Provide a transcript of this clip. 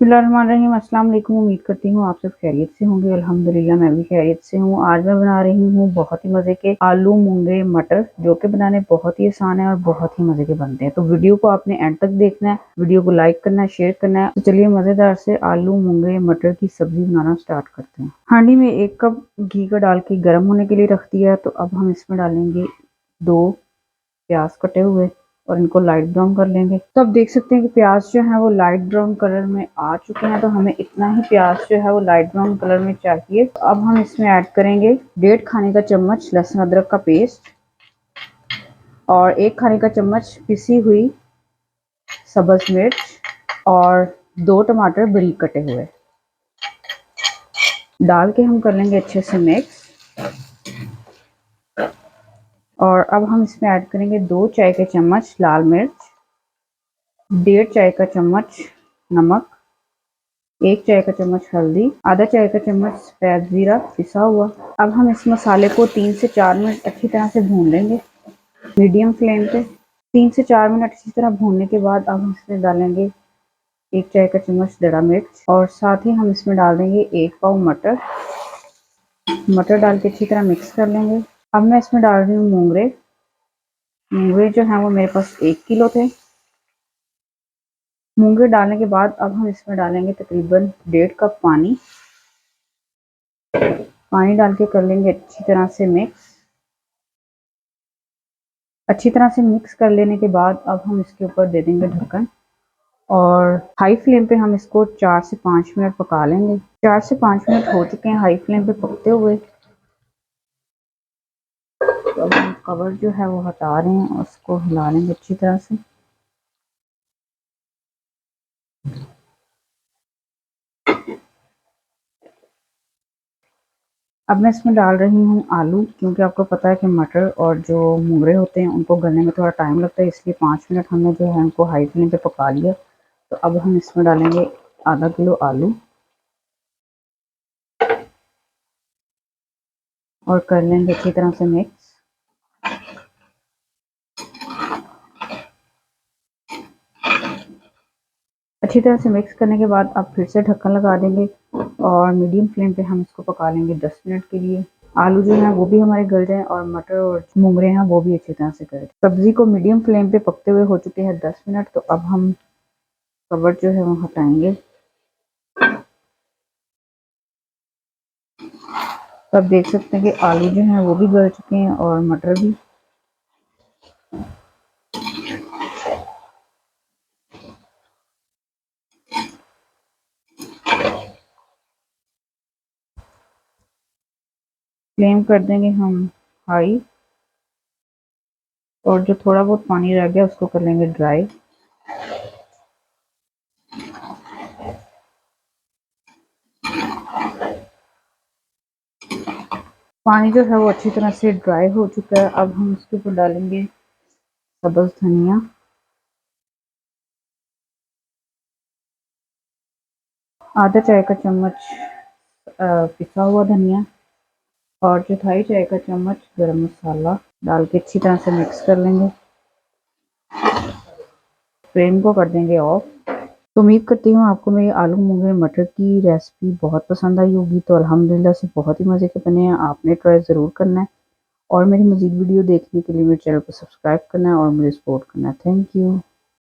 बिस्मिल्लाहिर्रहमानिर्रहीम। अस्सलाम वालेकुम। उम्मीद करती हूँ आप सब खैरियत से होंगे। अल्हम्दुलिल्लाह मैं भी खैरियत से हूँ। आज मैं बना रही हूँ बहुत ही मज़े के आलू मूंगे मटर, जो कि बनाने बहुत ही आसान है और बहुत ही मज़े के बनते हैं। तो वीडियो को आपने एंड तक देखना है, वीडियो को लाइक करना है, शेयर करना है। तो चलिए मज़ेदार से आलू मूंगे मटर की सब्जी बनाना स्टार्ट करते हैं। हांडी में 1 कप घी का डाल के गर्म होने के लिए रख दिया। तो अब हम इसमें डालेंगे 2 प्याज कटे हुए और इनको लाइट ब्राउन कर लेंगे। तो आप देख सकते हैं कि प्याज जो है वो लाइट ब्राउन कलर में आ चुके हैं। तो हमें इतना ही प्याज जो है वो लाइट ब्राउन कलर में चाहिए। तो अब हम इसमें ऐड करेंगे 1.5 खाने का चम्मच लहसुन अदरक का पेस्ट और 1 खाने का चम्मच पिसी हुई सब्ज मिर्च और 2 टमाटर बारीक कटे हुए डाल के हम कर लेंगे अच्छे से मिक्स। और अब हम इसमें ऐड करेंगे 2 चाय के चम्मच लाल मिर्च, 1.5 चाय का चम्मच नमक, 1 चाय का चम्मच हल्दी, आधा चाय का चम्मच सफेद जीरा पिसा हुआ। अब हम इस मसाले को 3 से 4 मिनट अच्छी तरह से भून लेंगे मीडियम फ्लेम पे। 3 से 4 मिनट अच्छी तरह भूनने के बाद अब हम इसमें डालेंगे 1 चाय का चम्मच दड़ा मिर्च और साथ ही हम इसमें डाल देंगे 1 पाव मटर। मटर डाल के अच्छी तरह मिक्स कर लेंगे। अब मैं इसमें डाल रही हूँ मूंगरे। मूंगरे जो हैं वो मेरे पास 1 किलो थे। मूंगरे डालने के बाद अब हम इसमें डालेंगे तकरीबन 1.5 कप पानी। पानी डाल के कर लेंगे अच्छी तरह से मिक्स। अच्छी तरह से मिक्स कर लेने के बाद अब हम इसके ऊपर दे देंगे ढक्कन और हाई फ्लेम पे हम इसको 4 से 5 मिनट पका लेंगे। 4 से 5 मिनट हो चुके हैं हाई फ्लेम पे पकते हुए। तो अब हम कवर जो है वो हटा रहे हैं और उसको हिला लेंगे अच्छी तरह से। अब मैं इसमें डाल रही हूँ आलू, क्योंकि आपको पता है कि मटर और जो मूंगरे होते हैं उनको गलने में थोड़ा टाइम लगता है, इसलिए 5 मिनट हमने जो है उनको हाई फ्लेम पे पका लिया। तो अब हम इसमें डालेंगे आधा किलो आलू और कर लेंगे अच्छी तरह से मिक्स। अच्छी तरह से मिक्स करने के बाद अब फिर से ढक्कन लगा देंगे और मीडियम फ्लेम पे हम इसको पका लेंगे 10 मिनट के लिए। आलू जो है वो भी हमारे गल जाए और मटर और मूंगरे हैं वो भी अच्छी तरह से गल। सब्जी को मीडियम फ्लेम पे पकते हुए हो चुके हैं 10 मिनट। तो अब हम कवर जो है वो हटाएंगे। तो आप देख सकते हैं कि आलू जो हैं वो भी गल चुके हैं और मटर भी। फ्लेम कर देंगे हम हाई और जो थोड़ा बहुत पानी रह गया उसको कर लेंगे ड्राई। पानी जो है वो अच्छी तरह से ड्राई हो चुका है। अब हम इसके ऊपर डालेंगे सब्ज धनिया, आधा चाय का चम्मच पिसा हुआ धनिया और चौथाई चाय का चम्मच गरम मसाला डाल के अच्छी तरह से मिक्स कर लेंगे। फ्लेम को कर देंगे ऑफ। तो उम्मीद करती हूँ आपको मेरी आलू मूंगे मटर की रेसिपी बहुत पसंद आई होगी। तो अल्हम्दुलिल्लाह से बहुत ही मज़े के बने हैं। आपने ट्राई ज़रूर करना है और मेरी मज़ीद वीडियो देखने के लिए मेरे चैनल को सब्सक्राइब करना है और मुझे सपोर्ट करना है। Thank you.